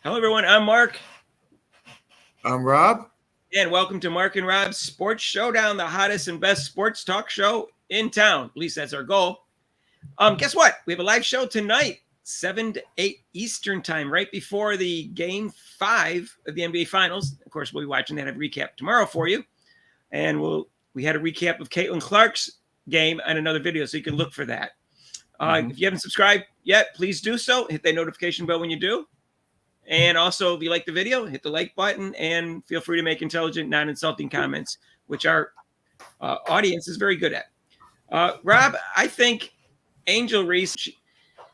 Hello, everyone. I'm Mark. I'm Rob. And welcome to Mark and Rob's Sports Showdown, the hottest and best sports talk show in town. At least that's our goal. Guess what? We have a live show tonight, 7 to 8 Eastern time, right before the Game 5 of the NBA Finals. Of course, we'll be watching that recap tomorrow for you. And we had a recap of Caitlin Clark's game and another video, so you can look for that. If you haven't subscribed yet, please do so. Hit that notification bell when you do. And also, if you like the video, hit the like button and feel free to make intelligent, non-insulting comments, which our audience is very good at. Rob, I think Angel Reese,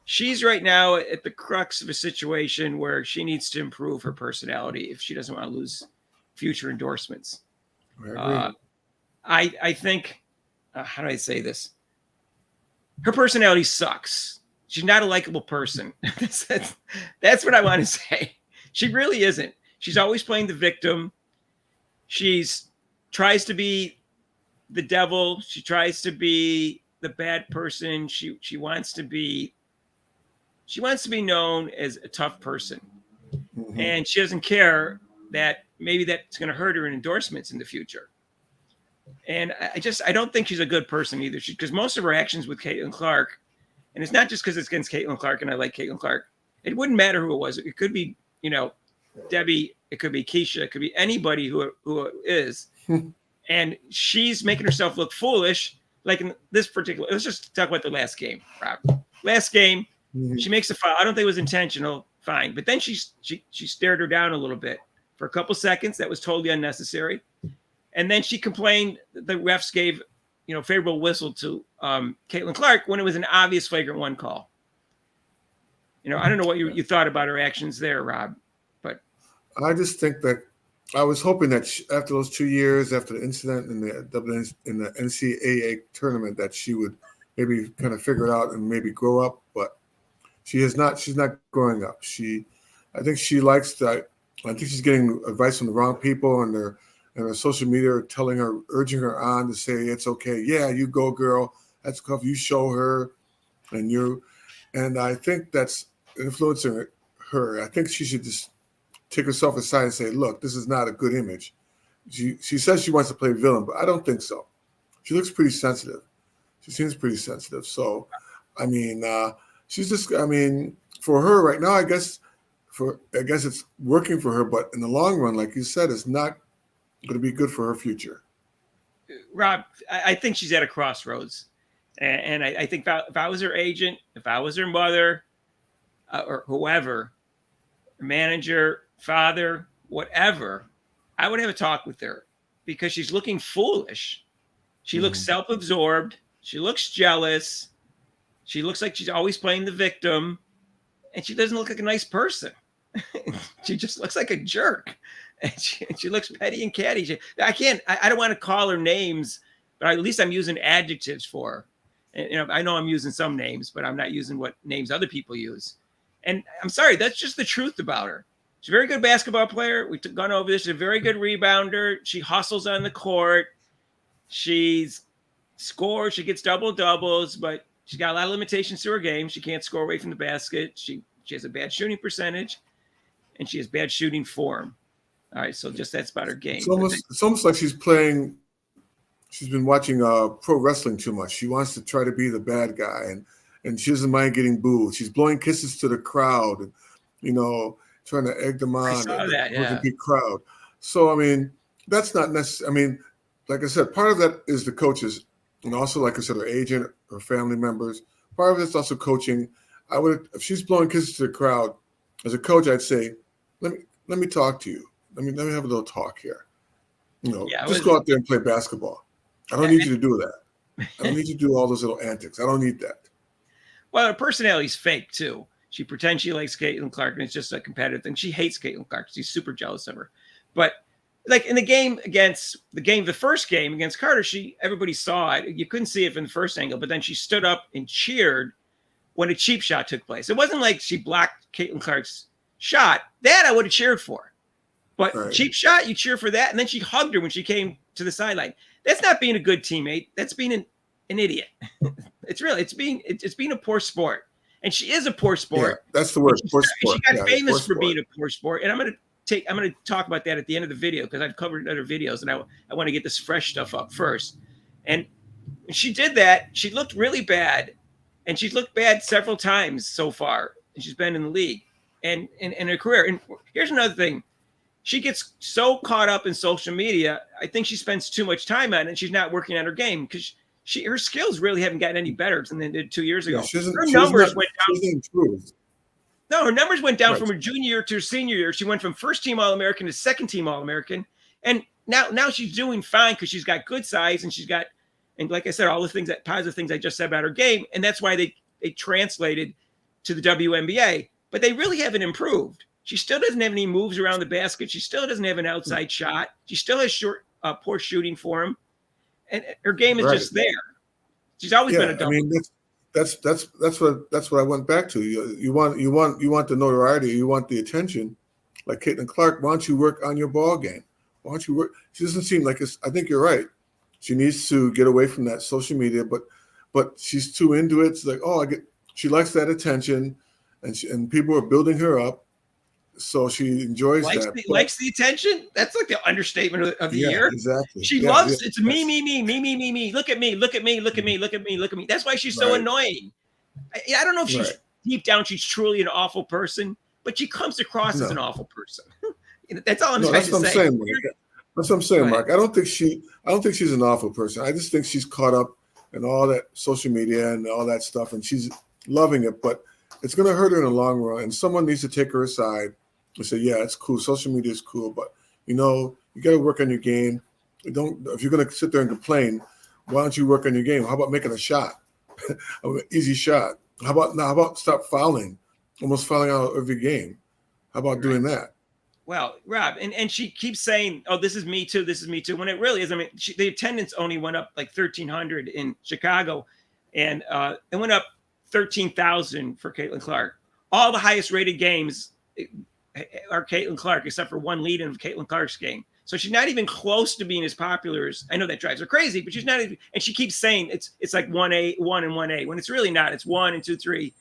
she's right now at the crux of a situation where she needs to improve her personality if she doesn't want to lose future endorsements. I think, how do I say this? Her personality sucks. She's not a likable person. That's what I want to say. She really isn't. She's always playing the victim. She tries to be the devil. She tries to be the bad person. She wants to be known as a tough person. Mm-hmm. And she doesn't care that maybe that's going to hurt her in endorsements in the future. And I don't think she's a good person either. Because most of her actions with Caitlin Clark, and it's not just because it's against Caitlin Clark and I like Caitlin Clark. It wouldn't matter who it was. It could be, Debbie. It could be Keisha. It could be anybody who it is. And she's making herself look foolish. Like in this particular, let's just talk about the last game, Rob. Last game, she makes a foul. I don't think it was intentional. Fine. But then she stared her down a little bit for a couple seconds. That was totally unnecessary. And then she complained that the refs gave favorable whistle to Caitlin Clark when it was an obvious flagrant one call. I don't know what you thought about her actions there, Rob, but I just think that I was hoping that after those 2 years, after the incident in the NCAA tournament, that she would maybe kind of figure it out and maybe grow up, but she has not. She's not growing up. I think she likes that. I think she's getting advice from the wrong people, and her social media are telling her, urging her on to say, it's okay. Yeah, you go, girl. That's tough. You show her. And I think that's influencing her. I think she should just take herself aside and say, look, this is not a good image. She says she wants to play villain, but I don't think so. She looks pretty sensitive. She seems pretty sensitive. So, she's just, for her right now, I guess it's working for her, but in the long run, like you said, it's not going to be good for her future. Rob, I think she's at a crossroads. And I think if I was her agent, if I was her mother, or whoever, manager, father, whatever, I would have a talk with her because she's looking foolish. She looks self-absorbed. She looks jealous. She looks like she's always playing the victim. And she doesn't look like a nice person. She just looks like a jerk. And she looks petty and catty. I don't want to call her names, but at least I'm using adjectives for her. And I know I'm using some names, but I'm not using what names other people use. And I'm sorry, that's just the truth about her. She's a very good basketball player. We've gone over this. She's a very good rebounder. She hustles on the court. She scores. She gets double-doubles, but she's got a lot of limitations to her game. She can't score away from the basket. She has a bad shooting percentage, and she has bad shooting form. All right, so that's about her game. It's almost like she's been watching pro wrestling too much. She wants to try to be the bad guy, and she doesn't mind getting booed. She's blowing kisses to the crowd, and, trying to egg them on. I saw that, yeah. With a big crowd. So, that's not necessary. Like I said, part of that is the coaches, and also, like I said, her agent, her family members. Part of it's also coaching. If she's blowing kisses to the crowd, as a coach, I'd say, let me talk to you. Let me have a little talk here. Just go out there and play basketball. I don't need you to do that. I don't need you to do all those little antics. I don't need that. Well, her personality's fake, too. She pretends she likes Caitlin Clark, and it's just a competitive thing. She hates Caitlin Clark. She's super jealous of her. But, like, in the first game against Carter, everybody saw it. You couldn't see it from the first angle, but then she stood up and cheered when a cheap shot took place. It wasn't like she blocked Caitlin Clark's shot. That I would have cheered for. But right. Cheap shot, you cheer for that. And then she hugged her when she came to the sideline. That's not being a good teammate. That's being an idiot. It's being a poor sport. and she is a poor sport. That's the word. Poor She sport. got famous for being a poor sport, and I'm going to talk about that at the end of the video because I've covered other videos, and I want to get this fresh stuff up first. And she did that. She looked really bad, and she's looked bad several times so far. And she's been in the league and in her career. And here's another thing. She gets so caught up in social media. I think she spends too much time on it, and she's not working on her game because her skills really haven't gotten any better than they did 2 years ago. Her numbers went down. No, her numbers went down from her junior year to her senior year. She went from first team All-American to second team All-American. And now she's doing fine because she's got good size and she's got, and like I said, all the positive things I just said about her game. And that's why they translated to the WNBA. But they really haven't improved. She still doesn't have any moves around the basket. She still doesn't have an outside shot. She still has poor shooting for him. And her game is just there. She's always been a double. I mean, that's what I went back to. You want the notoriety. You want the attention. Like Caitlin Clark, why don't you work on your ball game? Why don't you work? She doesn't seem like I think you're right. She needs to get away from that social media, but she's too into it. It's like, she likes that attention, and people are building her up. So she enjoys that. Likes the attention. That's like the understatement of the year. Exactly. She loves it's me. Look at me. That's why she's so annoying. I don't know if she's deep down she's truly an awful person, but she comes across as an awful person. That's all I'm trying to say. That's what I'm saying, Mark. I don't think she's an awful person. I just think she's caught up in all that social media and all that stuff, and she's loving it, but it's going to hurt her in the long run. And someone needs to take her aside and say, yeah, it's cool. Social media is cool, but you got to work on your game. If you're going to sit there and complain, why don't you work on your game? How about making a shot, an easy shot? How about stop fouling, almost fouling out every game? How about doing that? Well, Rob, and she keeps saying, "Oh, this is me too. This is me too." When it really is, I mean, the attendance only went up like 1,300 in Chicago, and it went up 13,000 for Caitlin Clark. All the highest rated games are Caitlin Clark, except for one lead-in of Caitlin Clark's game. So she's not even close to being as popular as, I know that drives her crazy, but she's not even, and she keeps saying it's like 1A, 1 and 1A, when it's really not. It's 1 and 2, 3.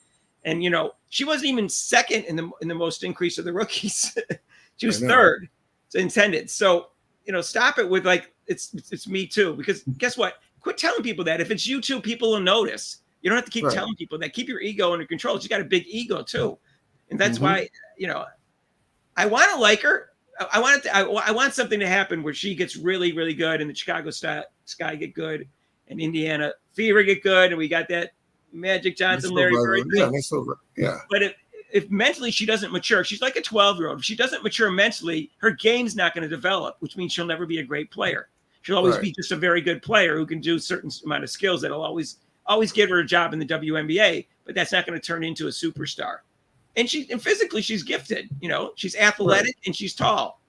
And she wasn't even second in the most increase of the rookies. She was third in attendance. So, stop it with like it's me too, because guess what? Quit telling people that. If it's you too, people will notice. You don't have to keep telling people that. Keep your ego under control. She's got a big ego too. And that's why, I want to like her. I want something to happen where she gets really, really good, and the Chicago Sky get good, and Indiana Fever get good, and we got that Magic Johnson, Larry Bird thing. Yeah. But if mentally she doesn't mature, she's like a 12-year-old. If she doesn't mature mentally, her game's not going to develop, which means she'll never be a great player. She'll always be just a very good player who can do a certain amount of skills that'll always give her a job in the WNBA, but that's not going to turn into a superstar. And physically she's gifted, she's athletic and she's tall,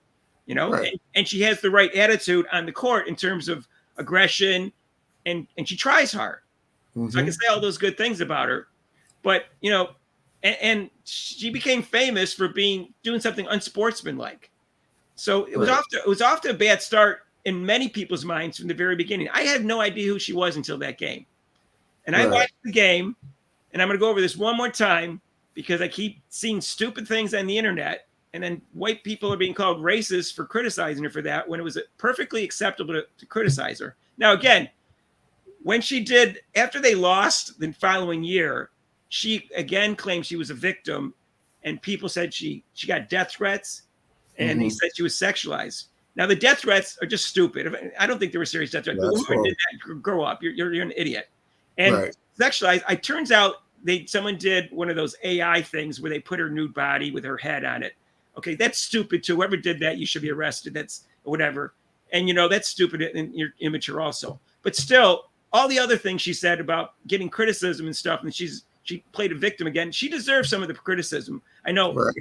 and she has the right attitude on the court in terms of aggression, and she tries hard. So I can say all those good things about her, but and she became famous for doing something unsportsmanlike. So it was off to a bad start in many people's minds from the very beginning. I had no idea who she was until that game. And I watched the game, and I'm going to go over this one more time because I keep seeing stupid things on the internet, and then white people are being called racist for criticizing her for that when it was perfectly acceptable to criticize her. Now, again, when she did, after they lost the following year, she again claimed she was a victim, and people said she got death threats, and he said she was sexualized. Now, the death threats are just stupid. I don't think they were serious death threats. But whoever did that, grow up. You're an idiot. And sexualized, it turns out someone did one of those AI things where they put her nude body with her head on it. Okay, that's stupid too. Whoever did that, you should be arrested. That's whatever. And that's stupid, and you're immature also. But still, all the other things she said about getting criticism and stuff, and she played a victim again. She deserves some of the criticism. I know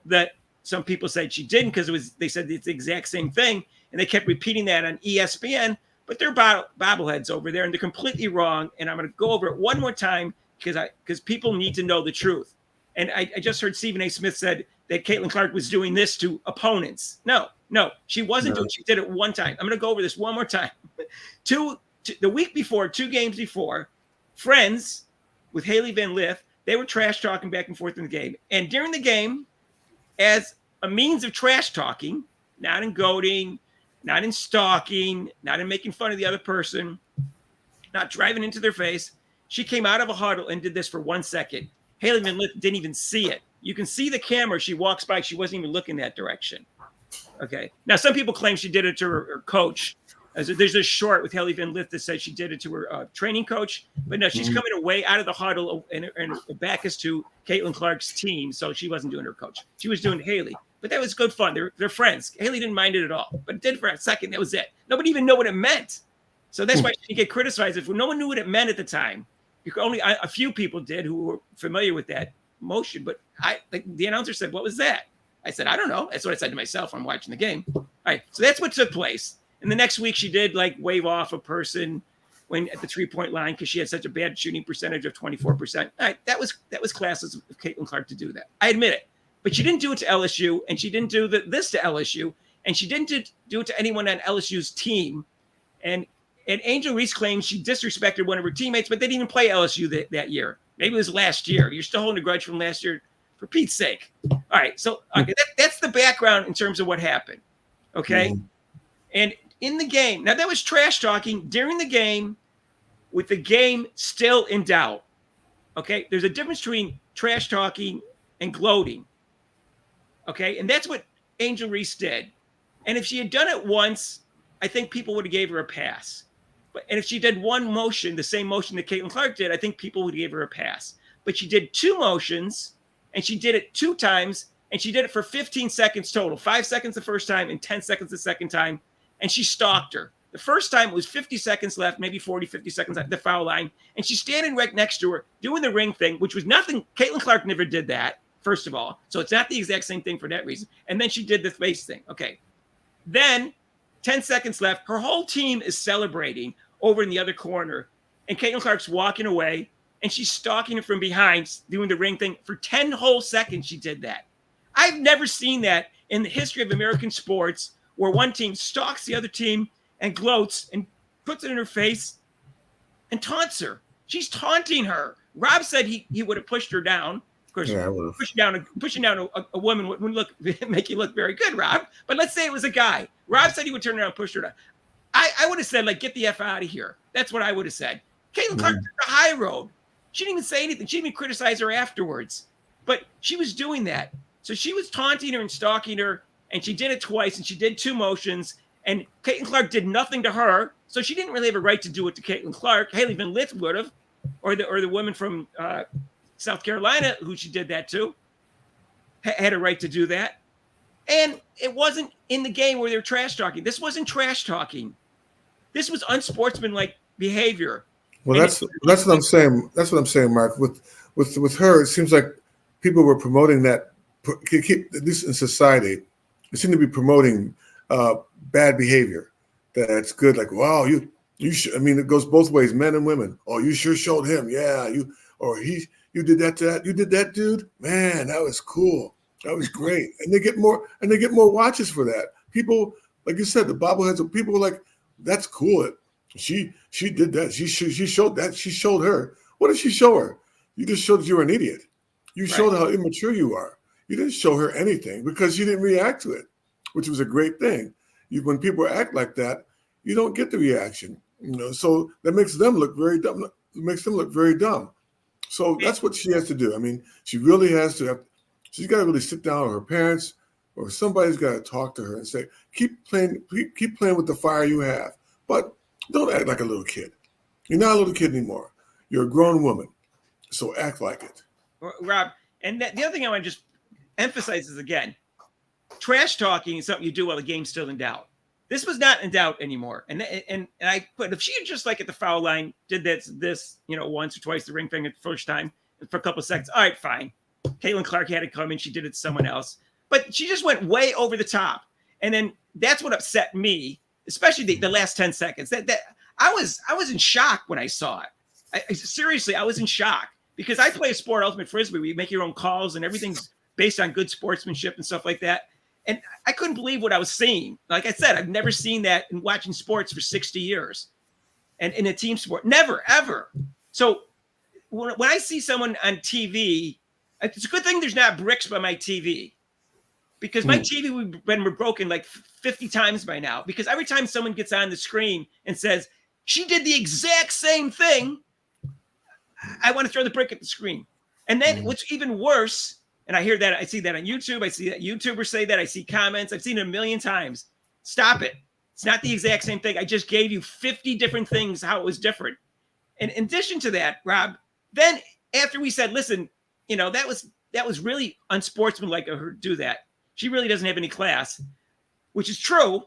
that some people said she didn't because they said it's the exact same thing, and they kept repeating that on ESPN. But they're bobbleheads over there, and they're completely wrong. And I'm going to go over it one more time because people need to know the truth. And I just heard Stephen A. Smith said that Caitlin Clark was doing this to opponents. No, she wasn't doing it. She did it one time. I'm going to go over this one more time. The week before, 2 games before, Friends with Haley Van Lith They were trash talking back and forth in the game. And during the game, as a means of trash talking, not in goading, not in stalking, not in making fun of the other person, not driving into their face, she came out of a huddle and did this for 1 second. Haley Van Lith didn't even see it. You can see the camera. She walks by. She wasn't even looking that direction. Okay. Now, some people claim she did it to her coach. There's this short with Haley Van Lith that says she did it to her training coach. But no, she's coming away out of the huddle and her back is to Caitlin Clark's team. So she wasn't doing her coach. She was doing Haley. But that was good fun. They're friends. Haley didn't mind it at all. But it did for a second. That was it. Nobody even knew what it meant. So that's why she didn't get criticized. If no one knew what it meant at the time, only a few people did who were familiar with that motion. But the announcer said, "What was that?" I said, "I don't know." That's what I said to myself when I'm watching the game. All right. So that's what took place. And the next week she did like wave off a person when at the 3-point line because she had such a bad shooting percentage of 24%. All right. That was classes of Caitlin Clark to do that. I admit it. But she didn't do it to LSU, and she didn't do this to LSU, and she didn't do it to anyone on LSU's team. And Angel Reese claims she disrespected one of her teammates, but they didn't even play LSU that year. Maybe it was last year. You're still holding a grudge from last year, for Pete's sake. All right, so that's the background in terms of what happened, okay? And in the game, now that was trash talking during the game with the game still in doubt, okay? There's a difference between trash talking and gloating, okay? And that's what Angel Reese did. And if she had done it once, I think people would have gave her a pass. And if she did one motion, the same motion that Caitlin Clark did, I think people would give her a pass. But she did 2 motions, and she did it 2 times, and she did it for 15 seconds total. 5 seconds the first time and 10 seconds the second time. And she stalked her. The first time it was 50 seconds left, maybe 40, 50 seconds at the foul line. And she's standing right next to her, doing the ring thing, which was nothing. Caitlin Clark never did that, first of all. So it's not the exact same thing for that reason. And then she did the face thing. Okay. Then 10 seconds left. Her whole team is celebrating over in the other corner. And Caitlin Clark's walking away, and she's stalking her from behind, doing the ring thing. For 10 whole seconds, she did that. I've never seen that in the history of American sports where one team stalks the other team and gloats and puts it in her face and taunts her. She's taunting her. Rob said he would have pushed her down. Of course, yeah, pushing down a woman wouldn't make you look very good, Rob. But let's say it was a guy. Rob said he would turn around and push her down. I would have said, like, get the F out of here. That's what I would have said. Caitlin Clark took the high road. She didn't even say anything. She didn't even criticize her afterwards. But she was doing that. So she was taunting her and stalking her, and she did it twice, and she did 2 motions, and Caitlin Clark did nothing to her, so she didn't really have a right to do it to Caitlin Clark. Haley Van Lith would have, or the woman from South Carolina who she did that to had a right to do that. And it wasn't in the game where they were trash talking. This wasn't trash talking. This was unsportsmanlike behavior. Well, that's what I'm saying. That's what I'm saying, Mark. With her, it seems like people were promoting that. At least in society, they seem to be promoting bad behavior. That's good. Like, wow, you should. I mean, it goes both ways, men and women. Oh, you sure showed him. Yeah, you did that to that. You did that, dude. Man, that was cool. That was great. And they get more watches for that. People, like you said, the bobbleheads. People are like, that's cool. She did that. She showed that. She showed her. What did she show her? You just showed that you were an idiot. You showed how immature you are. You didn't show her anything because you didn't react to it, which was a great thing. When people act like that, you don't get the reaction. So that makes them look very dumb. It makes them look very dumb. So that's what she has to do. I mean, she really has to. She's got to really sit down with her parents, or somebody's got to talk to her and say, keep playing with the fire you have, but don't act like a little kid. You're not a little kid anymore. You're a grown woman, so act like it. Rob, and the other thing I want to just emphasize is, again, trash talking is something you do while the game's still in doubt. This was not in doubt anymore. And if she had just, like, at the foul line did this once or twice, the ring thing at the first time for a couple of seconds, all right, fine. Caitlin Clark had it coming. She did it to someone else. But she just went way over the top. And then that's what upset me, especially the last 10 seconds. That I was in shock when I saw it. Seriously, I was in shock because I play a sport, Ultimate Frisbee, where you make your own calls and everything's based on good sportsmanship and stuff like that. And I couldn't believe what I was seeing. Like I said, I've never seen that in watching sports for 60 years and in a team sport. Never, ever. So when I see someone on TV, it's a good thing there's not bricks by my TV, because my TV would have been broken like 50 times by now. Because every time someone gets on the screen and says, she did the exact same thing, I want to throw the brick at the screen. And then what's even worse, and I hear that, I see that on YouTube, I see that YouTubers say that, I see comments, I've seen it a million times. Stop it. It's not the exact same thing. I just gave you 50 different things how it was different. And in addition to that, Rob, then after we said, listen, you know, that was really unsportsmanlike of her to do that. She really doesn't have any class, which is true.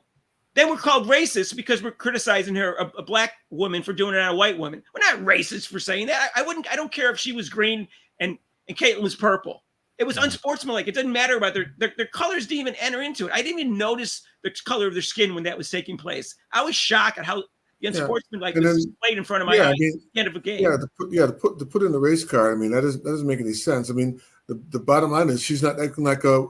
Then we're called racist because we're criticizing her, a black woman, for doing it on a white woman. We're not racist for saying that. I don't care if she was green and Caitlin was purple. It was unsportsmanlike. It doesn't matter about their colors didn't even enter into it. I didn't even notice the color of their skin when that was taking place. I was shocked at how the unsportsmanlike was displayed in front of my eyes at the end of a game. To put in the race card. I mean, that doesn't make any sense. I mean, the bottom line is she's not acting like a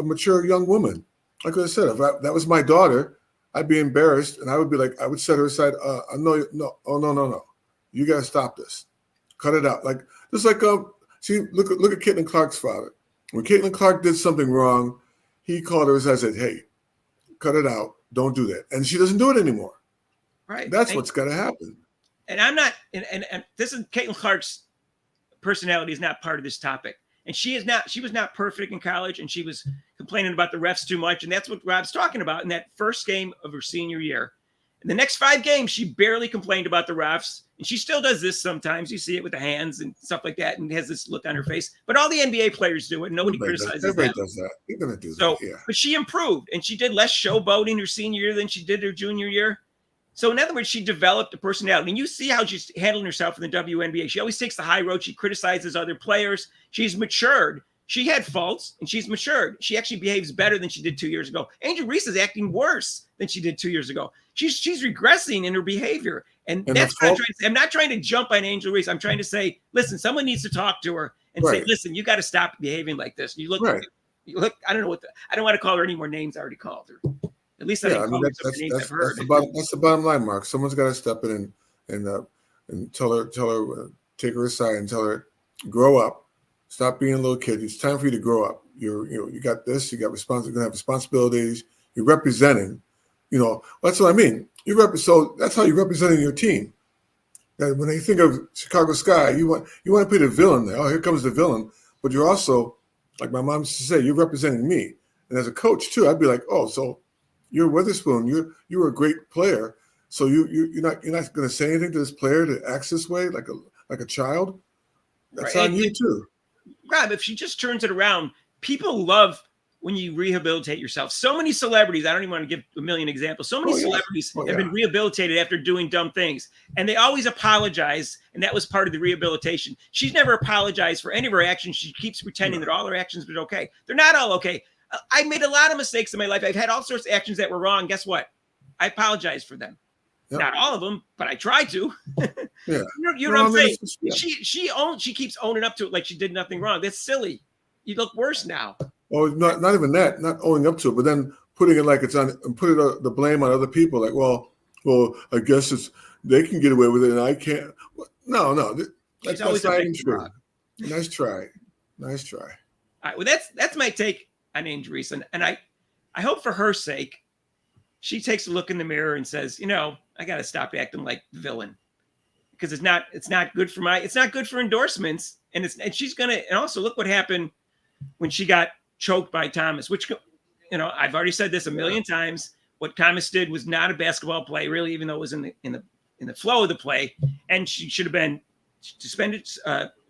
mature young woman. Like I said, if that was my daughter, I'd be embarrassed, and I would be like, I would set her aside. No. You got to stop this. Cut it out. Like just like see, look at Caitlin Clark's father. When Caitlin Clark did something wrong, he called her aside and said, "Hey, cut it out. Don't do that." And she doesn't do it anymore. Right. That's what's got to happen. And I'm not. And this is Caitlin Clark's personality is not part of this topic. And she was not perfect in college, and she was complaining about the refs too much. And that's what Rob's talking about in that first game of her senior year. In the next 5 games, she barely complained about the refs. And she still does this sometimes. You see it with the hands and stuff like that, and has this look on her face. But all the NBA players do it. And nobody criticizes them. Everybody does that. You're going to do that, yeah. But she improved, and she did less showboating her senior year than she did her junior year. So in other words, she developed a personality. And you see how she's handling herself in the WNBA. She always takes the high road. She criticizes other players. She's matured. She had faults, and she's matured. She actually behaves better than she did 2 years ago. Angel Reese is acting worse than she did 2 years ago. She's regressing in her behavior. And that's what I'm not trying to jump on Angel Reese. I'm trying to say, listen, someone needs to talk to her and say, listen, you got to stop behaving like this. You look, I don't know I don't want to call her any more names I already called her. At least that's the bottom line, Mark. Someone's got to step in and tell her, take her aside and tell her, grow up, stop being a little kid. It's time for you to grow up. You got this. You got you're gonna have responsibilities. You're representing. That's what I mean. So that's how you're representing your team. That when they think of Chicago Sky, you want to put a villain there. Oh, here comes the villain. But you're also, like my mom used to say, you're representing me. And as a coach too, I'd be like, oh, so you're Witherspoon. You're a great player. So you're not going to say anything to this player that acts this way, like a child. That's on you too. Rob, if she just turns it around, people love when you rehabilitate yourself. So many celebrities, I don't even want to give a million examples. So many celebrities have been rehabilitated after doing dumb things, and they always apologize. And that was part of the rehabilitation. She's never apologized for any of her actions. She keeps pretending that all her actions were okay. They're not all okay. I made a lot of mistakes in my life. I've had all sorts of actions that were wrong. Guess what? I apologize for them. Yep. Not all of them, but I try to. You know what I'm saying? She keeps owning up to it like she did nothing wrong. That's silly. You look worse now. Oh, not even that. Not owning up to it, but then putting it like it's on and putting the blame on other people. Like, well, I guess they can get away with it and I can't. No, that's not even true. Nice try. All right. Well, that's my take on Angel Reese, and I hope for her sake, she takes a look in the mirror and says, I got to stop acting like the villain, because it's not good for endorsements, and she's gonna. And also look what happened when she got choked by Thomas, which I've already said this a million times. What Thomas did was not a basketball play, really, even though it was in the flow of the play, and she should have been suspended.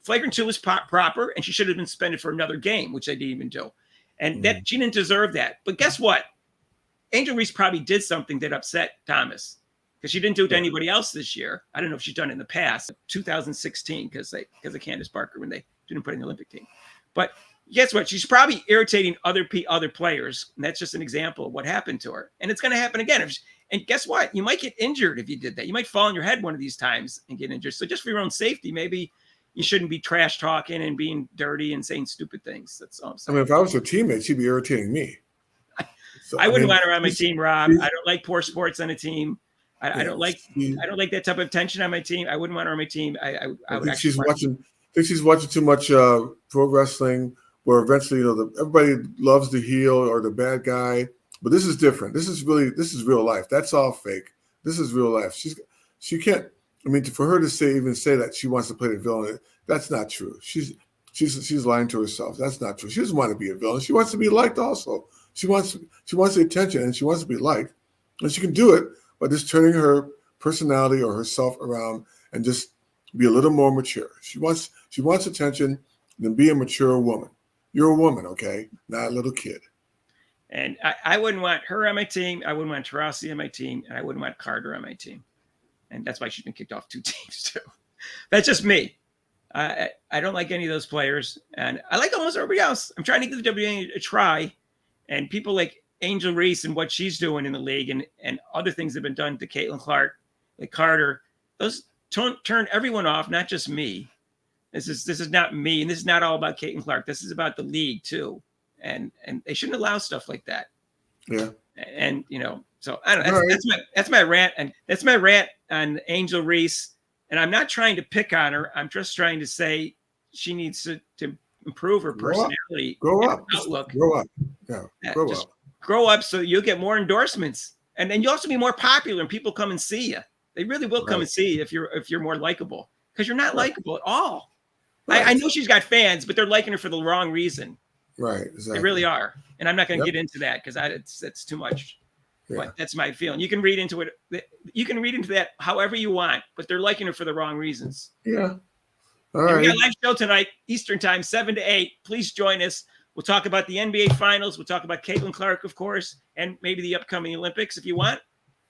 Flagrant 2 was proper, and she should have been suspended for another game, which they didn't even do. And that she didn't deserve that. But guess what? Angel Reese probably did something that upset Thomas, because she didn't do it to anybody else this year. I don't know if she's done it in the past, 2016, because of Candace Parker when they didn't put in the Olympic team. But guess what? She's probably irritating other players, and that's just an example of what happened to her. And it's going to happen again. And guess what? You might get injured if you did that. You might fall on your head one of these times and get injured. So just for your own safety, maybe you shouldn't be trash talking and being dirty and saying stupid things. That's all I'm saying. I mean, if I was her teammate, she'd be irritating me. I wouldn't want her on my team, Rob. I don't like poor sports on a team. I don't like that type of tension on my team. I wouldn't want her on my team. I would actually I think she's watching too much pro wrestling, where eventually, everybody loves the heel or the bad guy. But this is different. This is real life. That's all fake. This is real life. She can't. I mean, for her to say that she wants to play the villain, that's not true. She's lying to herself. That's not true. She doesn't want to be a villain. She wants to be liked also. She wants the attention, and she wants to be liked, and she can do it by just turning her personality or herself around and just be a little more mature. She wants attention, then be a mature woman. You're a woman, okay? Not a little kid. And I wouldn't want her on my team. I wouldn't want Tarasi on my team, and I wouldn't want Carter on my team. And that's why she's been kicked off 2 teams too. That's just me. I don't like any of those players, and I like almost everybody else. I'm trying to give the WNBA a try, and people like Angel Reese and what she's doing in the league, and other things that have been done to Caitlin Clark, like Carter. Those turn everyone off, not just me. This is not me, and this is not all about Caitlin Clark. This is about the league too. And they shouldn't allow stuff like that. Yeah. And so I don't know. That's my rant, and that's my rant on Angel Reese. And I'm not trying to pick on her. I'm just trying to say she needs to improve her personality, grow up, outlook. Grow up. Yeah. Grow up so you'll get more endorsements, and then you'll also be more popular, and people come and see you. They really will come and see you if you're more likable, because you're not likable at all. Right. I know she's got fans, but they're liking her for the wrong reason. Right, exactly. They really are, and I'm not going to get into that because it's too much. Yeah. But that's my feeling. You can read into it. You can read into that however you want, but they're liking her for the wrong reasons. Yeah. All right. We got a live show tonight, Eastern Time, 7 to 8. Please join us. We'll talk about the NBA Finals. We'll talk about Caitlin Clark, of course, and maybe the upcoming Olympics if you want.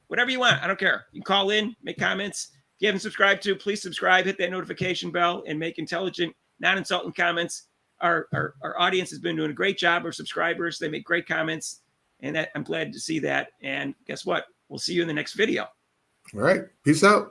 Whatever you want. I don't care. You can call in, make comments. If you haven't subscribed to, please subscribe, hit that notification bell, and make intelligent, non-insulting comments. Our audience has been doing a great job. Our subscribers, they make great comments, and I'm glad to see that. And guess what? We'll see you in the next video. All right. Peace out.